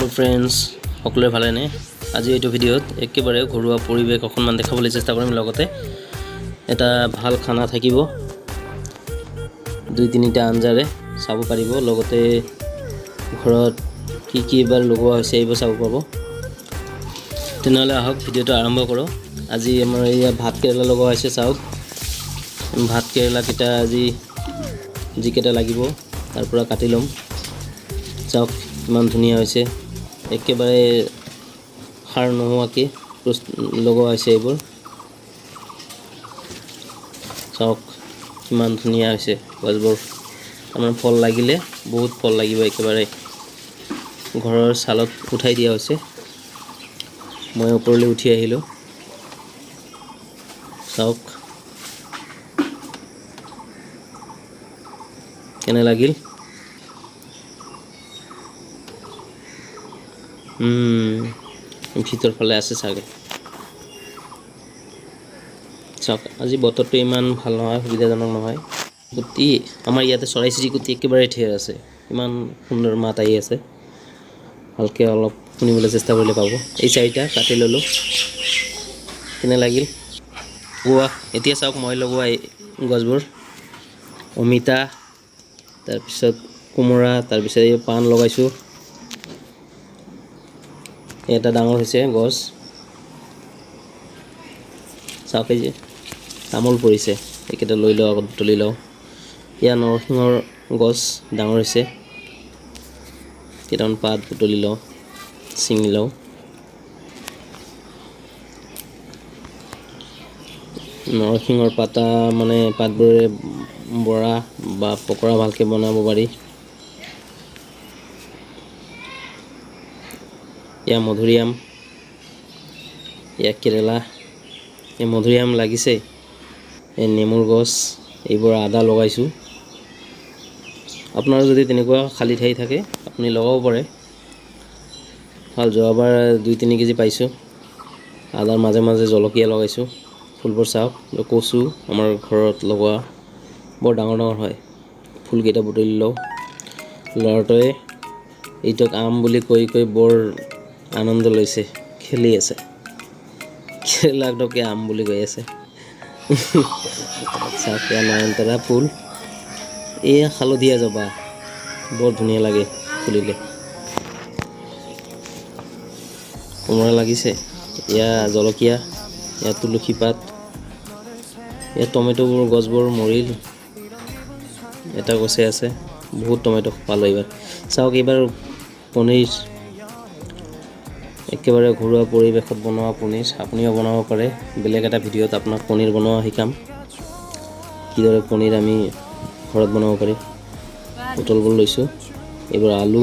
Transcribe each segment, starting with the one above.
Hello friends সকলোৰে ভালেনে আজি এইটো ভিডিঅ'ত একেবাৰে ঘৰুৱা পৰিৱেশ অকণমান দেখাবলৈ চেষ্টা কৰিম লগতে এটা ভাল খানা থাকিব দুই তিনিটা আঞ্জাৰে চাব পাৰিব লগতে ঘৰত কি এবাৰ লগোৱা হৈছে এইবোৰ চাব পাব তেনেহলে আহক ভিডিঅ'টো আৰম্ভ কৰোঁ আজি আমাৰ এই ভাত কেৰেলা লগোৱা হৈছে চাওক ভাত কেৰেলা কিটা আজি যিকেটা লাগিব তাৰ পৰা কাটি লম চাওক কিমান ধুনীয়া হৈছে একেবাৰে সাৰ নোহোৱাকৈ লগোৱা হৈছে এইবোৰ চাওক কিমান ধুনীয়া হৈছে গছবোৰ আমাৰ ফল লাগিলে বহুত ফল লাগিব একেবাৰে ঘৰৰ ছালত উঠাই দিয়া হৈছে মই ওপৰলৈ উঠি আহিলোঁ চাওক কেনে লাগিল ভিতৰ ফালে আছে চাগে চাওক আজি বতৰটো ইমান ভাল নহয় সুবিধাজনক নহয় গুটি আমাৰ ইয়াতে চৰাই চিৰিকটি একেবাৰে ঠেৰ আছে ইমান সুন্দৰ মাত আহি আছে ভালকে অলপ শুনিবলৈ চেষ্টা কৰিলে পাব এই চাৰিটা কাটি ললো কেনে লাগিল গোৱা এতিয়া চাওক মই লগোৱা গছবোৰ অমিতা তাৰপিছত কোমৰা তাৰপিছত এই পান লগাইছো এটা ডাঙৰ হৈছে গছ চাওক এই যে তামোল পৰিছে এইকেইটা লৈ লওঁ আগত তুলি লওঁ ইয়া নৰসিংহৰ গছ ডাঙৰ হৈছে কেইটামান পাত বুটলি লওঁ ছিঙি লওঁ নৰসিংহৰ পাতা মানে পাতবোৰে বৰা বা পকৰা ভালকৈ বনাব পাৰি ইয়া মধুৰিআম ইয়া কেৰেলা এই মধুৰিআম লাগিছে এই নেমুৰ গছ এইবোৰ আদা লগাইছোঁ আপোনাৰ যদি তেনেকুৱা খালী ঠাই থাকে আপুনি লগাব পাৰে ভাল যোৱাবাৰ 2-3 কেজি পাইছোঁ আদাৰ মাজে মাজে জলকীয়া লগাইছোঁ ফুলবোৰ চাওক কচু আমাৰ ঘৰত লগোৱা বৰ ডাঙৰ ডাঙৰ হয় ফুলকেইটা বুটলি লওঁ ল'ৰাটোৱে এইটোক আম বুলি কৈ বৰ আনন্দ লৈছে খেলি আছে কেৰেলাটোকে আম বুলি কৈ আছে চাকিয়া নয়নতৰা ফুল এই হালধীয়া জবা বৰ ধুনীয়া লাগে ফুলিলে কোমৰা লাগিছে ইয়া জলকীয়া ইয়া তুলসী পাত ইয়া টমেটোবোৰ গছবোৰ মৰিল এটা গছে আছে বহুত টমেটো পালোঁ এইবাৰ চাওক এইবাৰ পনীৰ একেবাৰে ঘৰুৱা পৰিৱেশত বনোৱা পনীৰ আপুনিও বনাব পাৰে বেলেগ এটা ভিডিঅ'ত আপোনাক পনীৰ বনোৱা শিকাম কিদৰে পনীৰ আমি ঘৰত বনাব পাৰি পটলবোৰ লৈছোঁ এইবোৰ আলু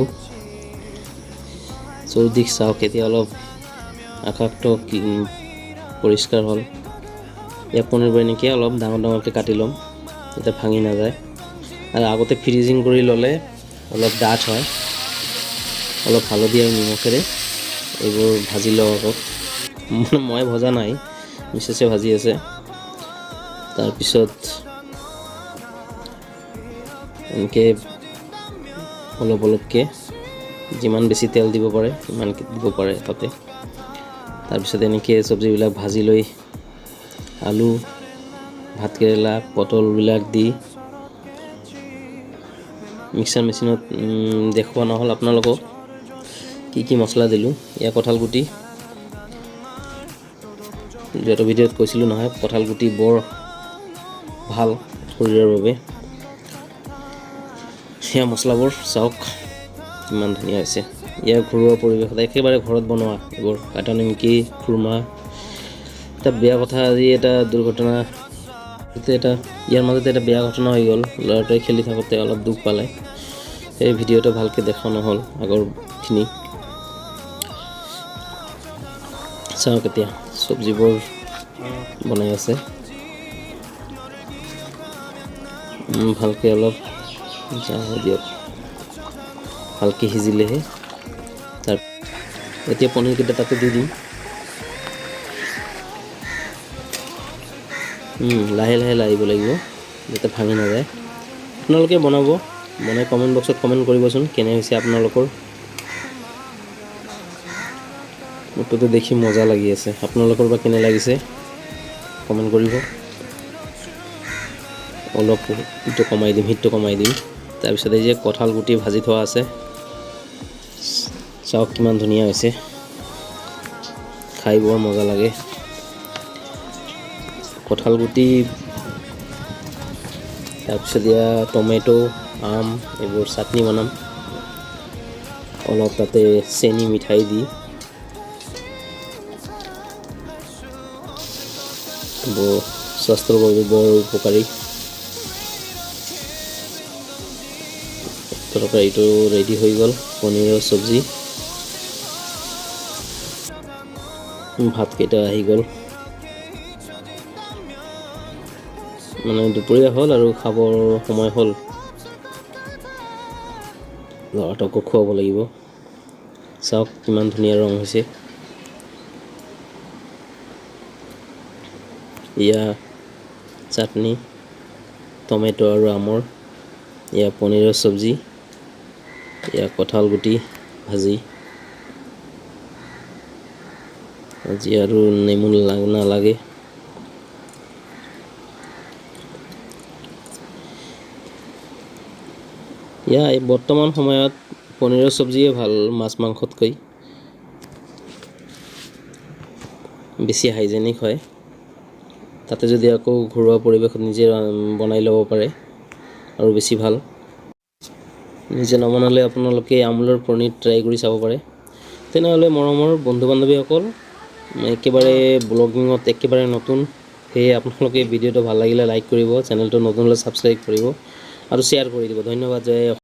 চৌদিশ চাওক এতিয়া অলপ আকাশটো পৰিষ্কাৰ হ'ল ইয়াৰ পনীৰবোৰ এনেকৈ অলপ ডাঙৰ ডাঙৰকৈ কাটি ল'ম যাতে ভাঙি নাযায় আৰু আগতে ফ্ৰিজিং কৰি ল'লে অলপ ডাঠ হয় অলপ হালধি আৰু নিমখেৰে এইবোৰ ভাজি লওঁ আকৌ মই ভজা নাই মিছেছে ভাজি আছে তাৰপিছত এনেকৈ অলপ অলপকৈ যিমান বেছি তেল দিব পাৰে সিমানকৈ দিব পাৰে তাতে তাৰপিছত এনেকৈ চব্জিবিলাক ভাজি লৈ আলু ভাতকেৰেলা পটলবিলাক দি মিক্সাৰ মেচিনত দেখুওৱা নহ'ল আপোনালোকক কি মছলা দিলোঁ এয়া কঁঠাল গুটি যিহেতু ভিডিঅ'ত কৈছিলোঁ নহয় কঁঠাল গুটি বৰ ভাল শৰীৰৰ বাবে সেয়া মছলাবোৰ চাওক কিমান ধুনীয়া হৈছে ইয়াৰ ঘৰুৱা পৰিৱেশত একেবাৰে ঘৰত বনোৱা এইবোৰ কাটা নিমকি খুৰমা এটা বেয়া কথা আজি এটা দুৰ্ঘটনা ইয়াৰ মাজতে এটা বেয়া ঘটনা হৈ গ'ল ল'ৰাটোৱে খেলি থাকোঁতে অলপ দুখ পালে এই ভিডিঅ'টো ভালকৈ দেখা নহ'ল আগৰখিনি চাওক এতিয়া চব্জিবোৰ বনাই আছে ভালকৈ অলপ দিয়ক ভালকৈ সিজিলেহে তাৰ এতিয়া পনীৰকেইটা তাতে দি দিম লাহে লাহে লাৰিব লাগিব যাতে ভাঙি নাযায় আপোনালোকে বনাব বনাই কমেণ্ট বক্সত কমেণ্ট কৰিবচোন কেনে হৈছে আপোনালোকৰ মুঠতে দেখি মজা লাগি আছে। আপোনালোকৰ বা কেনে লাগিছে কমেণ্ট কৰিব। অলপ হিটটো কমাই দিম। তাৰপিছত এই যে কঁঠাল গুটি ভাজি থোৱা আছে, চাওক কিমান ধুনীয়া হৈছে, খাই বৰ মজা লাগে। কঁঠাল গুটি, তাৰপিছত এতিয়া টমেটো, আম এইবোৰ চাটনি বনাম, অলপ তাতে চেনি মিঠাই দি। স্বাস্থ্যৰ বাবে বৰ উপকাৰী। তৰকাৰীটো ৰেডি হৈ গ'ল, পনীৰৰ চব্জি। ভাতকেইটা আহি গ'ল, মানে দুপৰীয়া হ'ল আৰু খাবৰ সময় হ'ল। ল'ৰাটোকো খুৱাব লাগিব। চাওক কিমান ধুনীয়া ৰং হৈছে। এয়া চাটনি, টমেটো আৰু আমৰ। এয়া পনীৰৰ চব্জি, এয়া কঁঠাল গুটি ভাজি। আজি আৰু নেমু নালাগে। এই বৰ্তমান সময়ত পনীৰৰ চব্জিয়ে ভাল মাছ মাংসতকৈ, বেছি হাইজেনিক হয়। তাতে যদি আকৌ ঘৰুৱা পৰিৱেশত নিজে বনাই ল'ব পাৰে আৰু বেছি ভাল। নিজে নবনালে আপোনালোকে আমুলৰ পনীৰ ট্ৰাই কৰি চাব পাৰে। তেনেহ'লে মৰমৰ বন্ধু বান্ধৱীসকল, একেবাৰে ব্লগিঙত একেবাৰে নতুন, সেয়ে আপোনালোকে ভিডিঅ'টো ভাল লাগিলে লাইক কৰিব, চেনেলটো নতুন হ'লে ছাবস্ক্ৰাইব কৰিব আৰু শ্বেয়াৰ কৰি দিব। ধন্যবাদ। জয়